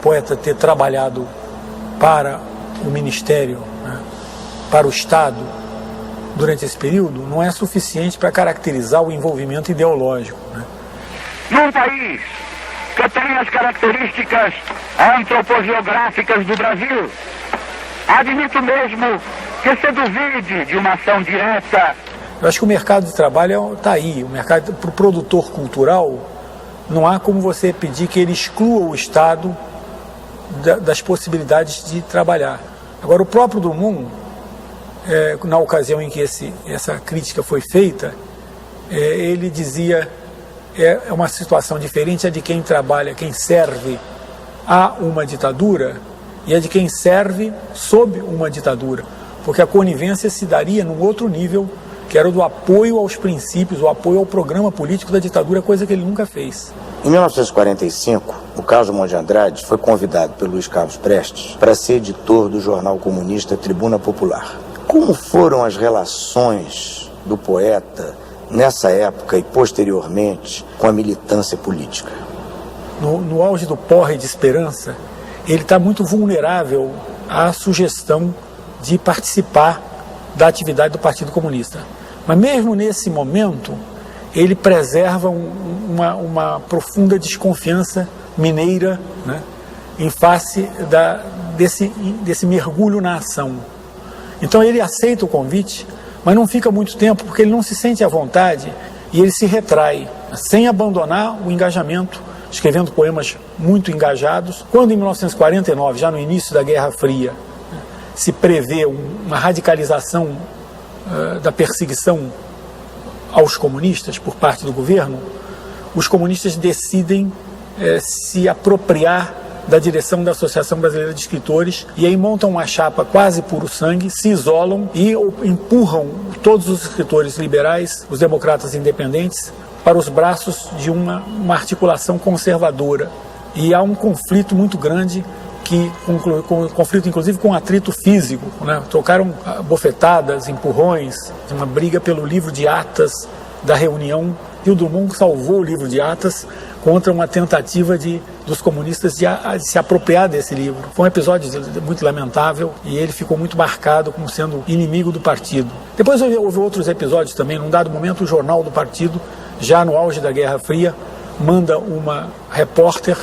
poeta ter trabalhado para o Ministério, né, para o Estado, durante esse período, não é suficiente para caracterizar o envolvimento ideológico, né? Num país que tem as características antropogeográficas do Brasil, admito mesmo que se duvide de uma ação direta. Eu acho que o mercado de trabalho está aí. O mercado para o produtor cultural, não há como você pedir que ele exclua o Estado das possibilidades de trabalhar. Agora, o próprio Drummond, na ocasião em que essa crítica foi feita, ele dizia: é uma situação diferente a de quem trabalha, quem serve a uma ditadura, e a de quem serve sob uma ditadura, porque a conivência se daria num outro nível, que era o do apoio aos princípios, o apoio ao programa político da ditadura, coisa que ele nunca fez. Em 1945, o Carlos Drummond de Andrade foi convidado pelo Luiz Carlos Prestes para ser editor do jornal comunista Tribuna Popular. Como foram as relações do poeta nessa época e posteriormente com a militância política? No auge do porre de esperança, ele está muito vulnerável à sugestão de participar da atividade do Partido Comunista. Mas mesmo nesse momento, ele preserva uma profunda desconfiança mineira, né, em face desse mergulho na ação. Então ele aceita o convite, mas não fica muito tempo, porque ele não se sente à vontade e ele se retrai, sem abandonar o engajamento, escrevendo poemas muito engajados. Quando em 1949, já no início da Guerra Fria, se prevê uma radicalização da perseguição aos comunistas por parte do governo, os comunistas decidem se apropriar da direção da Associação Brasileira de Escritores, e aí montam uma chapa quase puro sangue, se isolam e empurram todos os escritores liberais, os democratas independentes, para os braços de uma articulação conservadora. E há um conflito muito grande, conflito inclusive com atrito físico, né? Trocaram bofetadas, empurrões, uma briga pelo livro de atas da reunião, e o Drummond salvou o livro de atas contra uma tentativa dos comunistas de se apropriar desse livro. Foi um episódio muito lamentável e ele ficou muito marcado como sendo inimigo do partido. Depois houve outros episódios também. Num dado momento, o jornal do partido, já no auge da Guerra Fria, manda uma repórter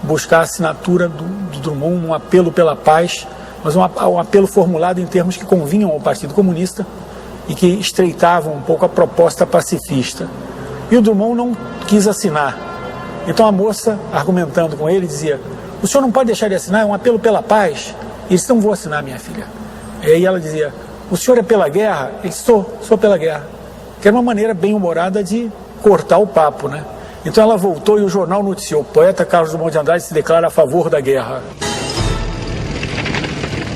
buscar a assinatura do Drummond, um apelo pela paz, mas um apelo formulado em termos que convinham ao Partido Comunista e que estreitavam um pouco a proposta pacifista. E o Drummond não quis assinar. Então a moça, argumentando com ele, dizia: o senhor não pode deixar de assinar, é um apelo pela paz. E ele disse: não vou assinar, minha filha. E aí ela dizia: o senhor é pela guerra? Ele disse: sou pela guerra. Que era uma maneira bem humorada de cortar o papo, né? Então ela voltou e o jornal noticiou: o poeta Carlos Drummond de Andrade se declara a favor da guerra.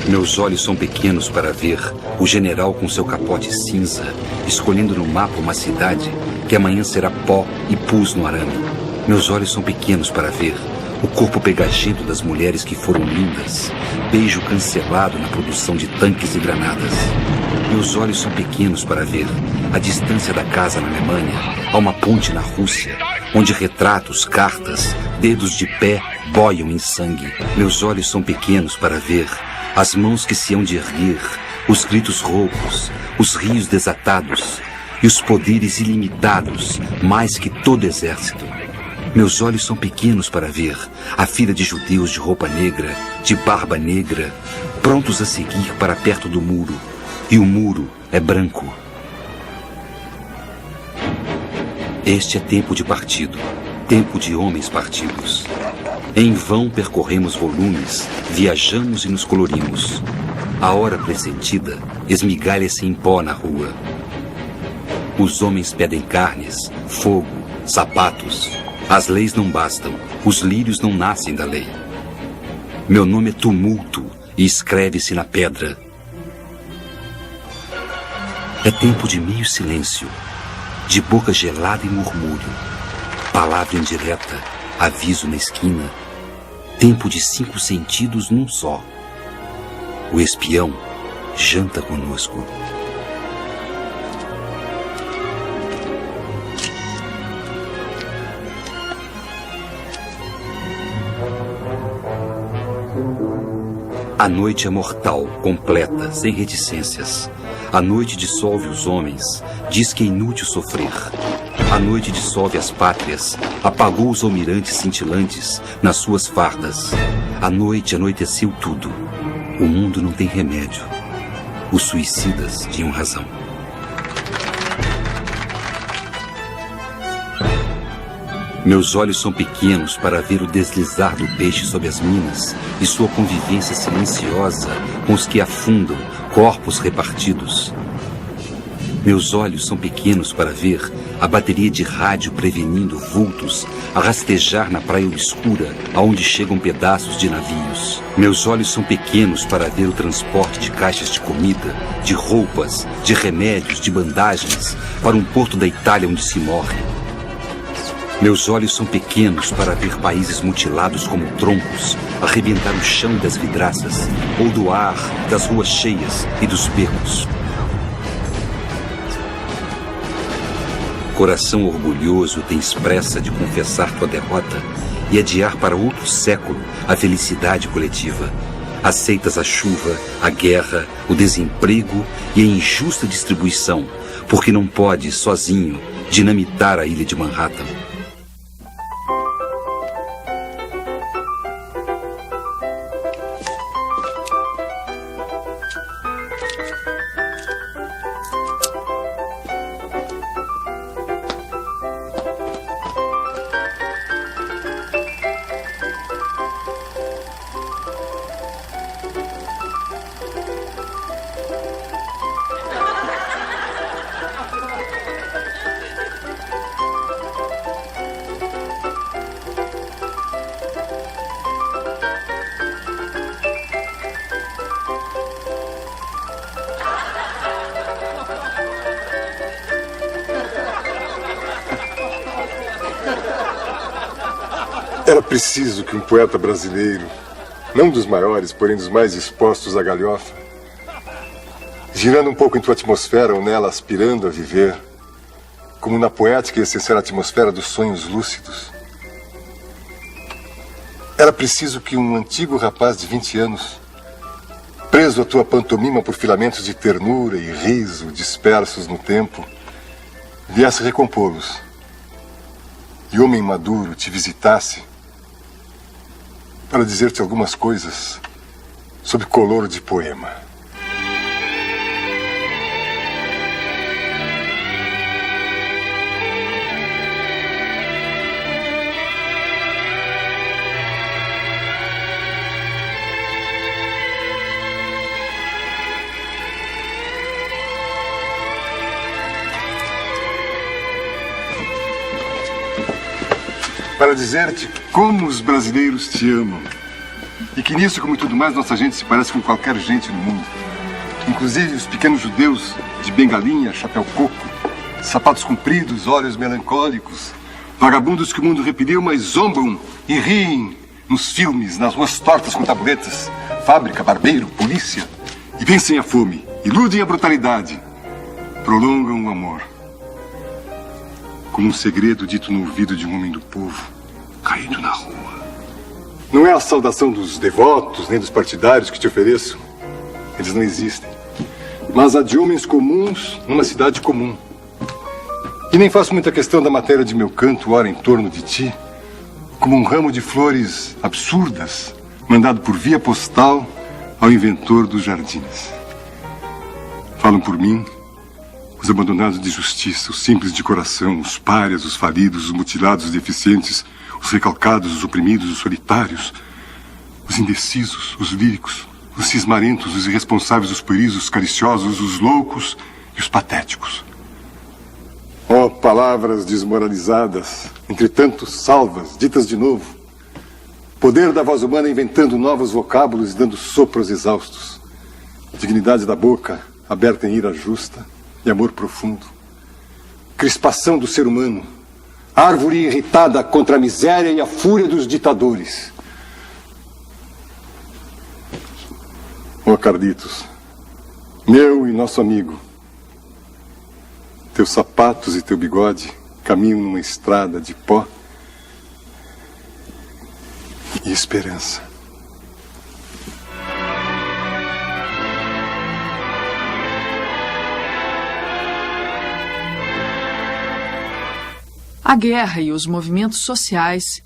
Meus olhos são pequenos para ver o general com seu capote cinza, escolhendo no mapa uma cidade que amanhã será pó e pus no arame. Meus olhos são pequenos para ver o corpo pegajento das mulheres que foram lindas, beijo cancelado na produção de tanques e granadas. Meus olhos são pequenos para ver a distância da casa na Alemanha a uma ponte na Rússia, onde retratos, cartas, dedos de pé boiam em sangue. Meus olhos são pequenos para ver as mãos que se hão de erguer, os gritos roucos, os rios desatados e os poderes ilimitados, mais que todo exército. Meus olhos são pequenos para ver a fila de judeus de roupa negra, de barba negra, prontos a seguir para perto do muro, e o muro é branco. Este é tempo de partido, tempo de homens partidos. Em vão percorremos volumes, viajamos e nos colorimos. A hora pressentida esmigalha-se em pó na rua. Os homens pedem carnes, fogo, sapatos. As leis não bastam, os lírios não nascem da lei. Meu nome é tumulto e escreve-se na pedra. É tempo de meio silêncio, de boca gelada e murmúrio, palavra indireta, aviso na esquina, tempo de 5 sentidos num só. O espião janta conosco. A noite é mortal, completa, sem reticências. A noite dissolve os homens, diz que é inútil sofrer. A noite dissolve as pátrias, apagou os almirantes cintilantes nas suas fardas. A noite anoiteceu tudo. O mundo não tem remédio. Os suicidas tinham razão. Meus olhos são pequenos para ver o deslizar do peixe sob as minas e sua convivência silenciosa com os que afundam, corpos repartidos. Meus olhos são pequenos para ver a bateria de rádio prevenindo vultos a rastejar na praia obscura aonde chegam pedaços de navios. Meus olhos são pequenos para ver o transporte de caixas de comida, de roupas, de remédios, de bandagens para um porto da Itália onde se morre. Meus olhos são pequenos para ver países mutilados como troncos, arrebentar o chão das vidraças, ou do ar, das ruas cheias e dos becos. Coração orgulhoso tens pressa de confessar tua derrota e adiar para outro século a felicidade coletiva. Aceitas a chuva, a guerra, o desemprego e a injusta distribuição, porque não podes, sozinho, dinamitar a ilha de Manhattan. Era preciso que um poeta brasileiro, não dos maiores, porém dos mais expostos à galhofa, girando um pouco em tua atmosfera ou nela aspirando a viver, como na poética e essencial atmosfera dos sonhos lúcidos. Era preciso que um antigo rapaz de 20 anos, preso à tua pantomima por filamentos de ternura e riso dispersos no tempo, viesse recompô-los. E homem maduro te visitasse para dizer-te algumas coisas sob color de poema. Para dizer-te como os brasileiros te amam. E que nisso, como tudo mais, nossa gente se parece com qualquer gente no mundo. Inclusive os pequenos judeus de bengalinha, chapéu coco, sapatos compridos, olhos melancólicos, vagabundos que o mundo repeliu, mas zombam e riem nos filmes, nas ruas tortas com tabuletas, fábrica, barbeiro, polícia, e vencem a fome, iludem a brutalidade, prolongam o amor. Como um segredo dito no ouvido de um homem do povo, caído na rua. Não é a saudação dos devotos, nem dos partidários que te ofereço. Eles não existem. Mas a de homens comuns numa cidade comum. E nem faço muita questão da matéria de meu canto, ora em torno de ti, como um ramo de flores absurdas, mandado por via postal ao inventor dos jardins. Falam por mim os abandonados de justiça, os simples de coração, os párias, os falidos, os mutilados, os deficientes, os recalcados, os oprimidos, os solitários, os indecisos, os líricos, os cismarentos, os irresponsáveis, os pueris, os cariciosos, os loucos e os patéticos. Oh, palavras desmoralizadas, entretanto salvas, ditas de novo. Poder da voz humana inventando novos vocábulos e dando sopros exaustos. Dignidade da boca, aberta em ira justa e amor profundo. Crispação do ser humano, árvore irritada contra a miséria e a fúria dos ditadores. Ó Carlitos, meu e nosso amigo, teus sapatos e teu bigode caminham numa estrada de pó e esperança. A guerra e os movimentos sociais